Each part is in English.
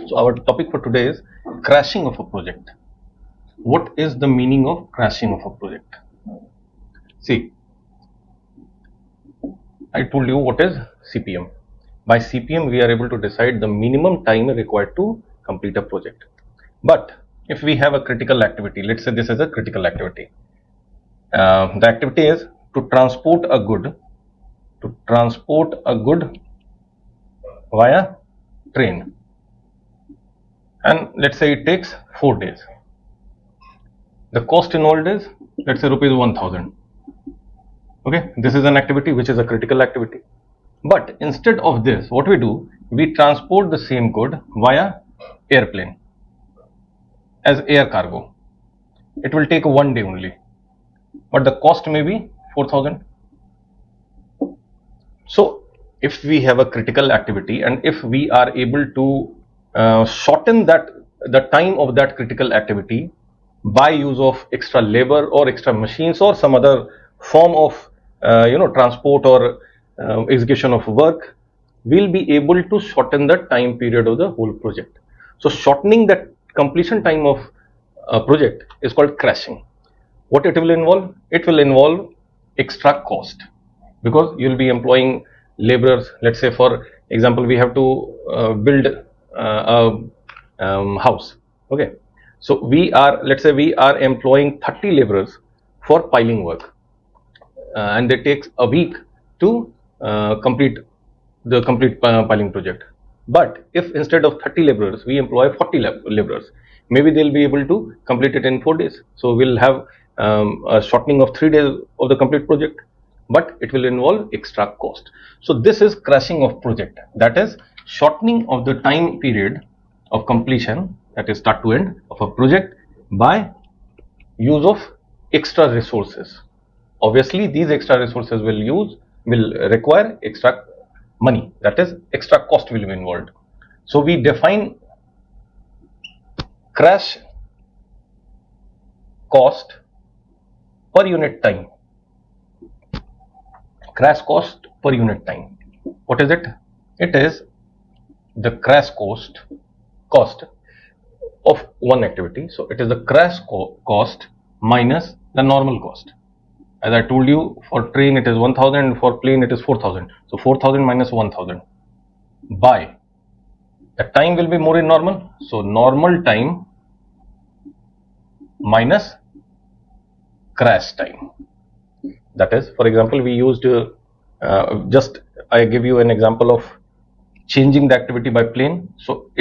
So our topic for today is crashing of a project. What is the meaning of crashing of a project? See, I told you what is CPM. By CPM, we are able to decide the minimum time required to complete a project. But if we have a critical activity, let's say this is a critical activity. The activity is to transport a good via train, and let's say it takes 4 days. The cost involved is, let's say, rupees 1000. Okay, this is an activity which is a critical activity. But instead of this, what we do, we transport the same good via airplane as air cargo. It will take 1 day only, but the cost may be 4000. So if we have a critical activity and if we are able to shorten the time of that critical activity by use of extra labor or extra machines or some other form of transport or execution of work, we'll be able to shorten the time period of the whole project. So shortening the completion time of a project is called crashing. What it will involve? It will involve extra cost, because you'll be employing laborers. Let's say, for example, we have to build a house. Okay, so let's say we are employing 30 laborers for piling work, and it takes a week to complete the piling project. But if instead of 30 laborers we employ 40 laborers, maybe they'll be able to complete it in 4 days. So we'll have a shortening of 3 days of the complete project, but it will involve extra cost. So this is crashing of project, that is shortening of the time period of completion, that is start to end of a project, by use of extra resources. Obviously these extra resources will require extra money, that is extra cost will be involved. So we define crash cost per unit time. Crash cost per unit time, what is it? It is the crash cost of one activity. So it is the crash cost minus the normal cost. As I told you, for train it is 1000, for plane it is 4000. So 4000 minus 1000 by the time will be more in normal. So normal time minus crash time. That is, for example, we used I give you an example of changing the activity by plane. So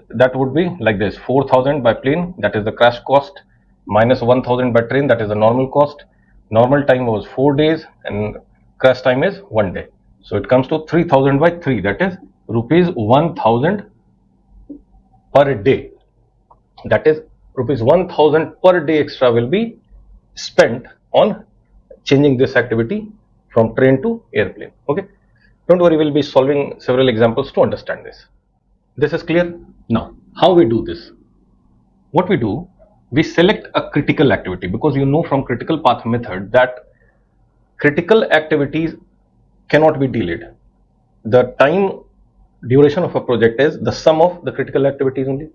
that would be like this: 4000 by plane, that is the crash cost, minus 1000 by train, that is the normal cost. Normal time was 4 days and crash time is 1 day. So it comes to 3000 by 3, that is rupees 1000 per day. That is rupees 1000 per day extra will be spent on changing this activity from train to airplane. Okay, don't worry, we'll be solving several examples to understand this. This is clear? Now, how we do this? What we do, we select a critical activity, because you know from critical path method that critical activities cannot be delayed. The time duration of a project is the sum of the critical activities only.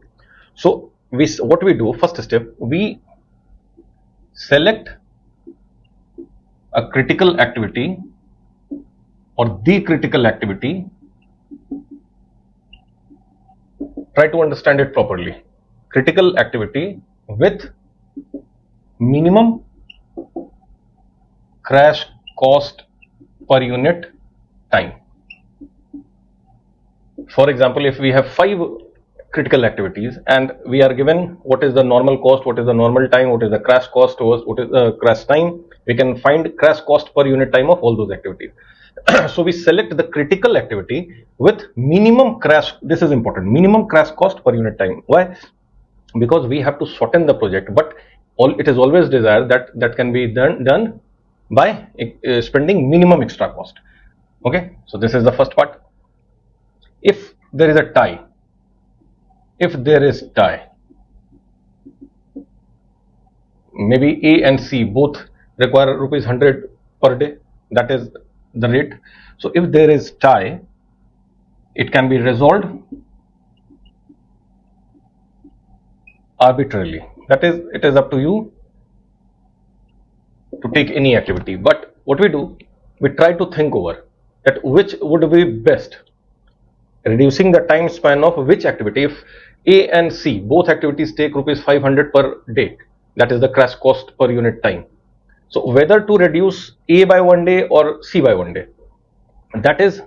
So what we do, first step, we select a critical activity or the critical activity. Try to understand it properly. Critical activity with minimum crash cost per unit time. For example, if we have 5 critical activities and we are given what is the normal cost, what is the normal time, what is the crash cost, what is the crash time, we can find crash cost per unit time of all those activities. So we select the critical activity with minimum crash, this is important, minimum crash cost per unit time. Why? Because we have to shorten the project, but it is always desired that can be done by spending minimum extra cost. Okay, so this is the first part. If there is a tie, maybe A and C both require rupees 100 per day, that is the rate. So if there is tie, it can be resolved arbitrarily. That is, it is up to you to take any activity. But what we do, we try to think over that which would be best, reducing the time span of which activity. If A and C both activities take rupees 500 per day, that is the crash cost per unit time. So whether to reduce A by 1 day or C by 1 day, that is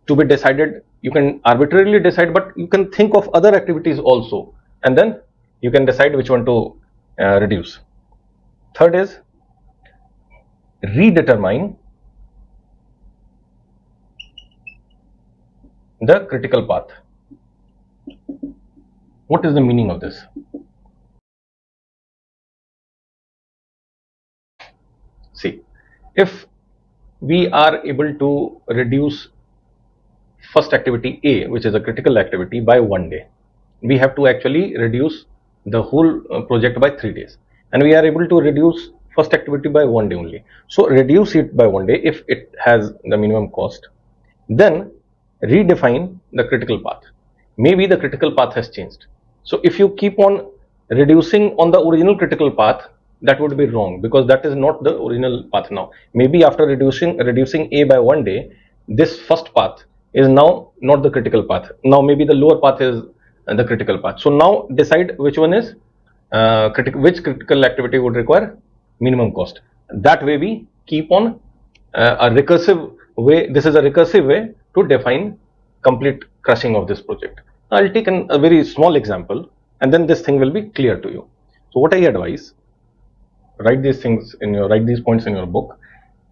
to be decided. You can arbitrarily decide, but you can think of other activities also, and then you can decide which one to reduce. Third is redetermine the critical path. What is the meaning of this? See, if we are able to reduce first activity A, which is a critical activity, by 1 day, we have to actually reduce the whole project by 3 days, and we are able to reduce first activity by 1 day only. So reduce it by 1 day if it has the minimum cost, then redefine the critical path. Maybe the critical path has changed. So if you keep on reducing on the original critical path, that would be wrong, because that is not the original path now. Maybe after reducing A by 1 day, this first path is now not the critical path. Now maybe the lower path is the critical path. So now decide which one is which critical activity would require minimum cost. That way we keep on a recursive way. This is a recursive way to define complete crushing of this project. I'll take a very small example, and then this thing will be clear to you. So what I advise, write these points in your book.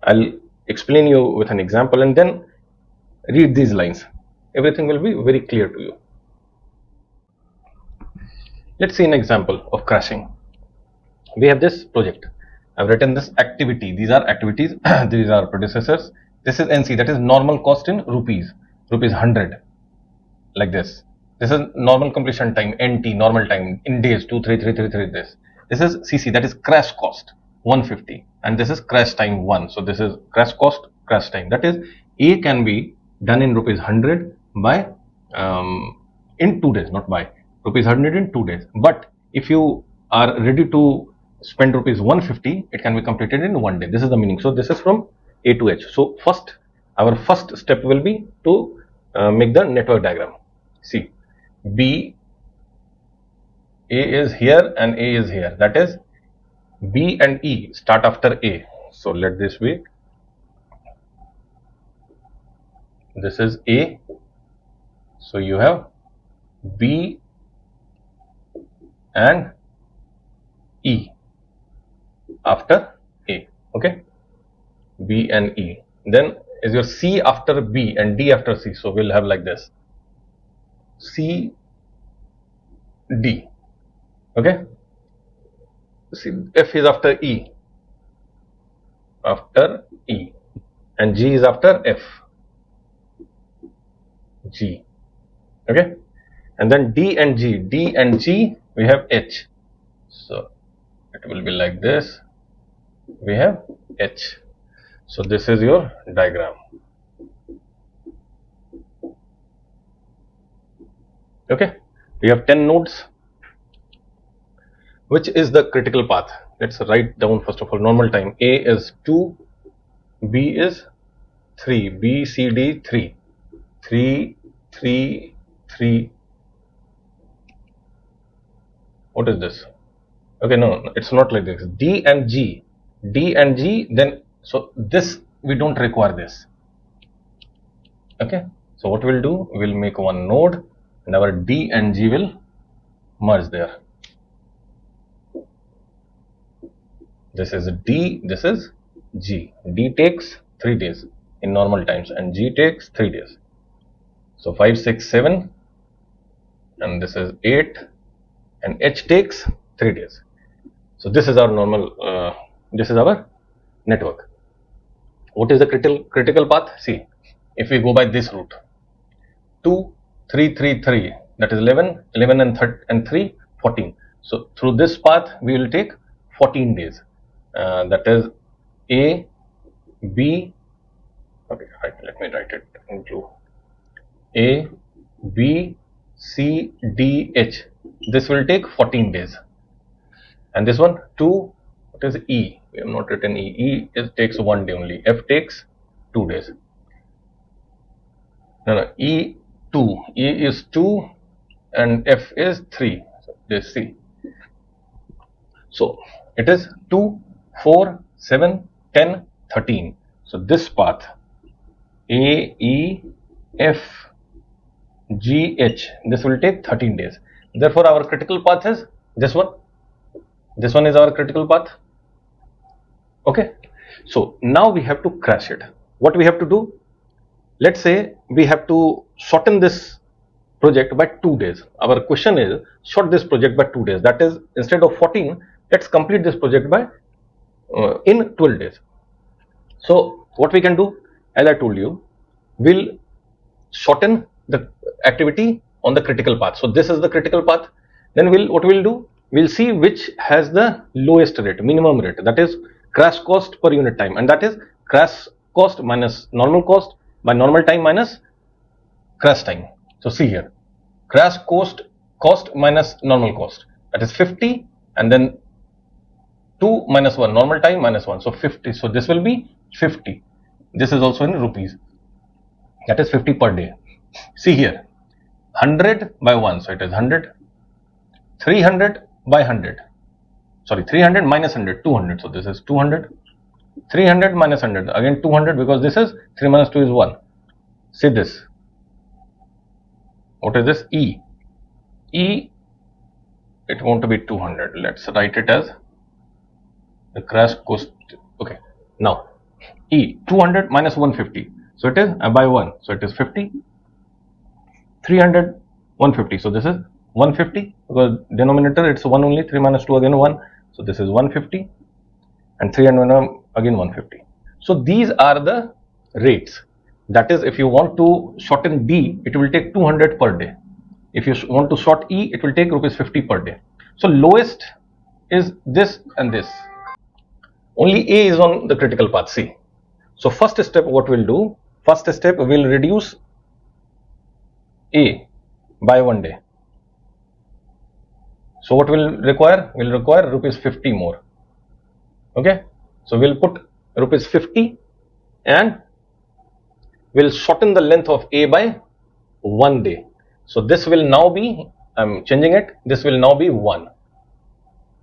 I'll explain you with an example, and then read these lines. Everything will be very clear to you. Let's see an example of crashing. We have this project. I've written this activity. These are activities. These are predecessors. This is NC, that is normal cost in rupees 100, like this. This is normal completion time, NT, normal time in days, 23333 days. This is CC, that is crash cost, 150, and this is crash time 1. So this is crash cost, crash time. That is, A can be done in rupees 100 by in 2 days, not by rupees 100 in 2 days. But if you are ready to spend rupees 150, it can be completed in 1 day. This is the meaning. So this is from A to H. So first, our first step will be to make the network diagram. See, B, A is here and A is here. That is, B and E start after A. So let this be. This is A. So you have B and E after A. Okay, B and E. Then is your C after B and D after C. So we'll have like this, C, D. Okay. See, F is after E, and G is after F, G. Okay. And then D and G, we have H. So it will be like this. We have H. So this is your diagram. Okay. We have 10 nodes. Which is the critical path? Let's write down first of all. Normal time, A is 2, B is 3, B, C, D 3, 3, 3, 3. What is this? Okay, no, it's not like this. D and G, then, so this, we don't require this. Okay, so what we'll do, we'll make one node, and our D and G will merge there. This is D, this is G. D takes 3 days in normal times, and G takes 3 days. So 5, 6, 7, and this is 8, and H takes 3 days. So this is our normal, this is our network. What is the critical path? See, if we go by this route, 2, 3, 3, 3, that is 11, 11 and 3, 14. So through this path, we will take 14 days. That is A, B, okay, right, let me write it in blue. A, B, C, D, H. This will take 14 days. And this one 2, what is E? We have not written E. E takes 1 day only. F takes 2 days. No, E 2. E is 2 and F is 3. So this C. So it is 2, 4, 7, 10, 13. So this path A, E, F, G, H, this will take 13 days. Therefore, our critical path is this one. This one is our critical path. Okay. So now we have to crash it. What we have to do? Let's say we have to shorten this project by 2 days. Our question is short this project by 2 days. That is, instead of 14, let's complete this project by in 12 days. So what we can do, as I told you, we'll shorten the activity on the critical path. So this is the critical path. Then what we'll do, we'll see which has the lowest rate, minimum rate, that is crash cost per unit time, and that is crash cost minus normal cost by normal time minus crash time. So see here, crash cost minus normal cost, that is 50, and then 2 minus 1, normal time minus 1, so 50. So this will be 50. This is also in rupees, that is 50 per day. See here, 100 by 1, so it is 100, 300 by 100, sorry, 300 minus 100, 200, so this is 200, 300 minus 100, again 200, because this is 3 minus 2 is 1. See this, what is this? E. E, it won't be 200, let's write it as the crash cost. Okay, now E, 200 minus 150, so it is by 1, so it is 50, 300, 150, so this is 150, because denominator it's 1 only, 3 minus 2 again 1, so this is 150, and 300 again 150. So these are the rates. That is, if you want to shorten D, it will take 200 per day. If you want to short E, it will take rupees 50 per day. So lowest is this and this. Only A is on the critical path C. So first step, what we'll do, first step we'll reduce A by 1 day. So what will require? We'll require rupees 50 more. Okay, so we'll put rupees 50 and we'll shorten the length of A by 1 day. So this will now be, I'm changing it, this will now be 1.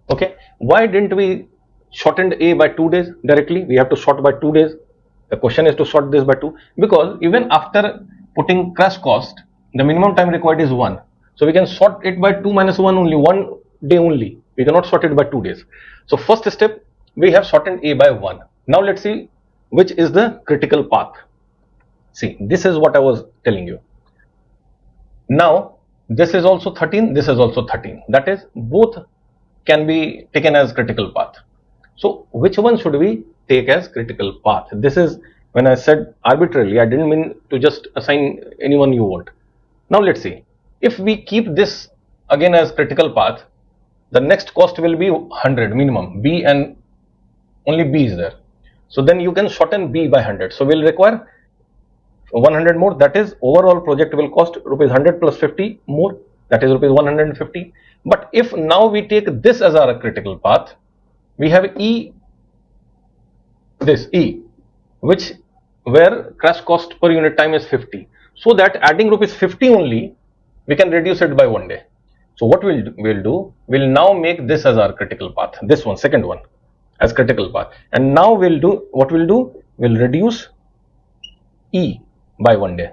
Okay, why didn't we shorten A by 2 days directly? We have to short by 2 days. The question is to short this by 2, because even after putting crash cost, the minimum time required is 1. So we can sort it by 2 minus 1 only, 1 day only. We cannot sort it by 2 days. So first step, we have shortened A by 1. Now let's see which is the critical path. See, this is what I was telling you. Now this is also 13, this is also 13. That is, both can be taken as critical path. So which one should we take as critical path? This is, when I said arbitrarily, I didn't mean to just assign anyone you want. Now let's see, if we keep this again as critical path, the next cost will be 100 minimum, B, and only B is there. So then you can shorten B by 100. So we'll require 100 more, that is overall project will cost rupees 100 plus 50 more, that is rupees 150. But if now we take this as our critical path, we have E, this E, which where crash cost per unit time is 50. So that adding rupees 50 only, we can reduce it by 1 day. So what we'll now make this as our critical path, this one, second one, as critical path. And now we'll reduce E by 1 day.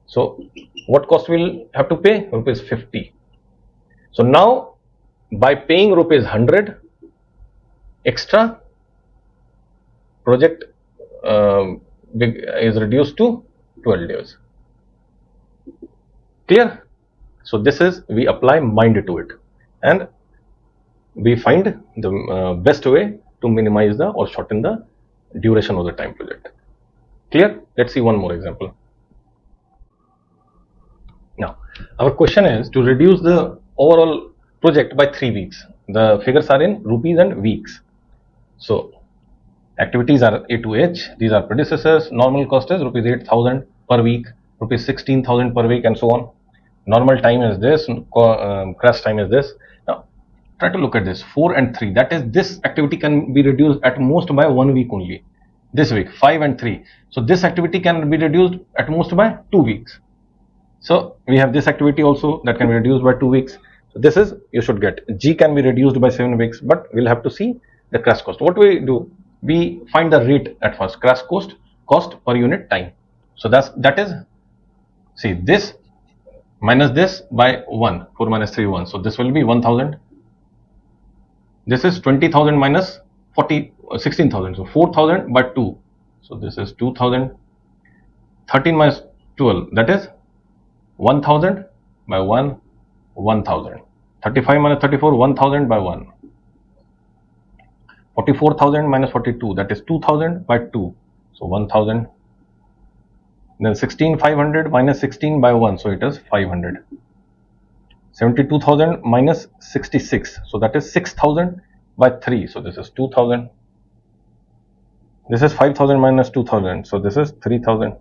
So what cost we'll have to pay? Rupees 50. So now by paying rupees 100 extra, project is reduced to 12 days. Clear? So this is, we apply mind to it and we find the best way to minimize the or shorten the duration of the time project. Clear? Let's see one more example. Now our question is to reduce the overall project by 3 weeks. The figures are in rupees and weeks. So activities are A to H, these are predecessors. Normal cost is rupees 8,000 per week, rupees 16,000 per week, and so on. Normal time is this, crash time is this. Now try to look at this 4 and 3. That is, this activity can be reduced at most by 1 week only. This week 5 and 3. So this activity can be reduced at most by 2 weeks. So we have this activity also that can be reduced by 2 weeks. So this is, you should get G can be reduced by 7 weeks, but we'll have to see the crash cost. What we do, we find the rate at first, crash cost per unit time. So that is, see, this minus this by 1, 4 minus 3, 1. So this will be 1000. This is 20,000 minus 16,000. So 4,000 by 2. So this is 2,000. 13 minus 12, that is 1000 by 1, 1000. 35 minus 34, 1000 by 1. 44,000 minus 42, that is 2000 by 2. So 1000. Then 16,500 minus 16 by 1, so it is 500. 72,000 minus 66, so that is 6,000 by 3, so this is 2,000. This is 5,000 minus 2,000, so this is 3,000.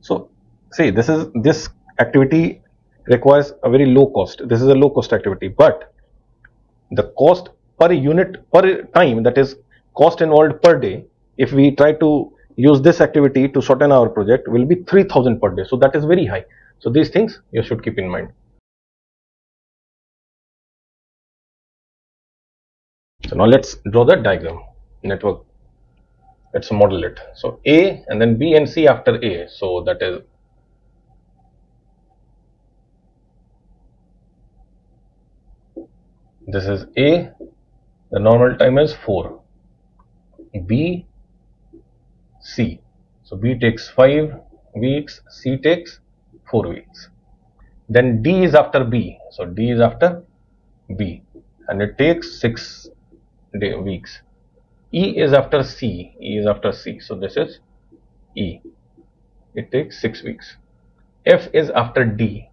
So see, this activity requires a very low cost. This is a low cost activity, but the cost per unit per time, that is cost involved per day, if we try to use this activity to shorten our project, will be 3,000 per day. So that is very high. So these things you should keep in mind. So now let's draw the diagram network. Let's model it. So A and then B and C after A. So that is, this is A, the normal time is 4. B, C. So B takes 5 weeks, C takes 4 weeks. Then D is after B. So D is after B and it takes 6 weeks. E is after C. E is after C. So this is E. It takes 6 weeks. F is after D.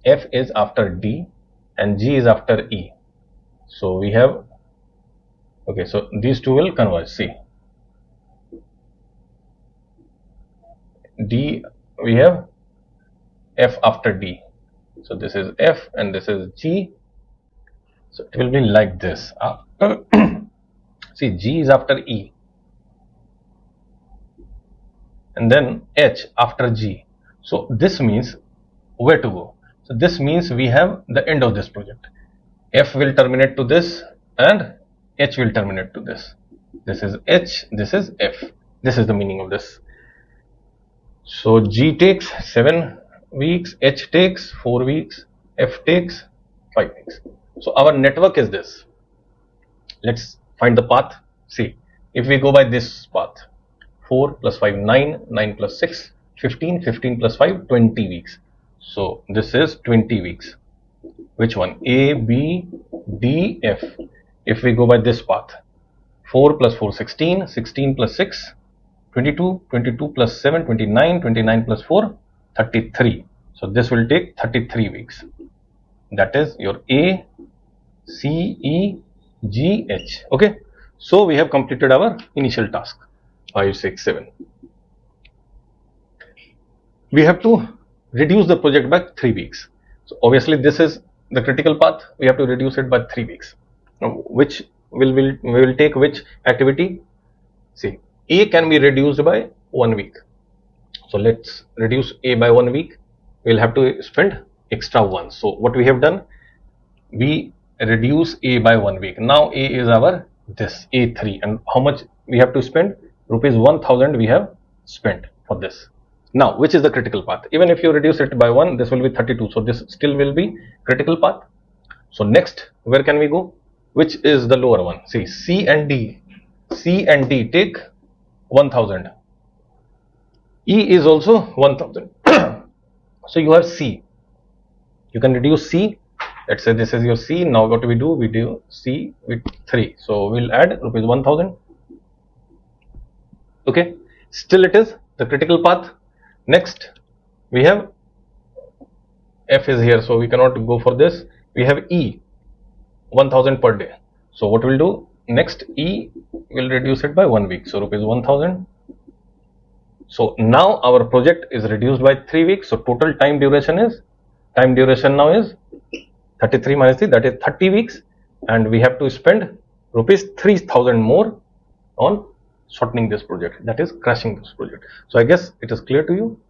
F is after D and G is after E. So we have, okay, so these two will converge. See, D, we have F after D. So this is F and this is G. So it will be like this. After see, G is after E and then H after G. So this means where to go. So this means we have the end of this project. F will terminate to this and H will terminate to this. This is H, this is F. This is the meaning of this. So G takes 7 weeks, H takes 4 weeks, F takes 5 weeks. So our network is this. Let's find the path. See, if we go by this path, 4 plus 5, 9, 9 plus 6, 15, 15 plus 5, 20 weeks. So this is 20 weeks. Which one? A, B, D, F. If we go by this path, 4 plus 4, 16, 16 plus 6, 22, 22 plus 7, 29, 29 plus 4, 33. So this will take 33 weeks. That is your A, C, E, G, H. Okay. So we have completed our initial task, 5, 6, 7. We have to reduce the project by 3 weeks. So obviously this is the critical path. We have to reduce it by 3 weeks. Now, which we will take which activity? See, A can be reduced by 1 week. So let's reduce A by 1 week. We'll have to spend extra 1. So what we have done, we reduce A by 1 week. Now A is our this A3, and how much we have to spend? Rupees 1000 we have spent for this. Now, which is the critical path? Even if you reduce it by 1, this will be 32. So this still will be critical path. So next, where can we go? Which is the lower one? See, C and D. C and D take 1000. E is also 1000. So you have C. You can reduce C. Let's say this is your C. Now what do? We do C with 3. So we'll add rupees 1000. Okay. Still it is the critical path. Next, we have F is here. So we cannot go for this. We have E, 1000 per day. So what we'll do? Next, E will reduce it by 1 week. So rupees 1000. So now our project is reduced by 3 weeks. So total time duration now is 33 minus 3, that is 30 weeks, and we have to spend rupees 3,000 more on shortening this project, that is crashing this project. So I guess it is clear to you.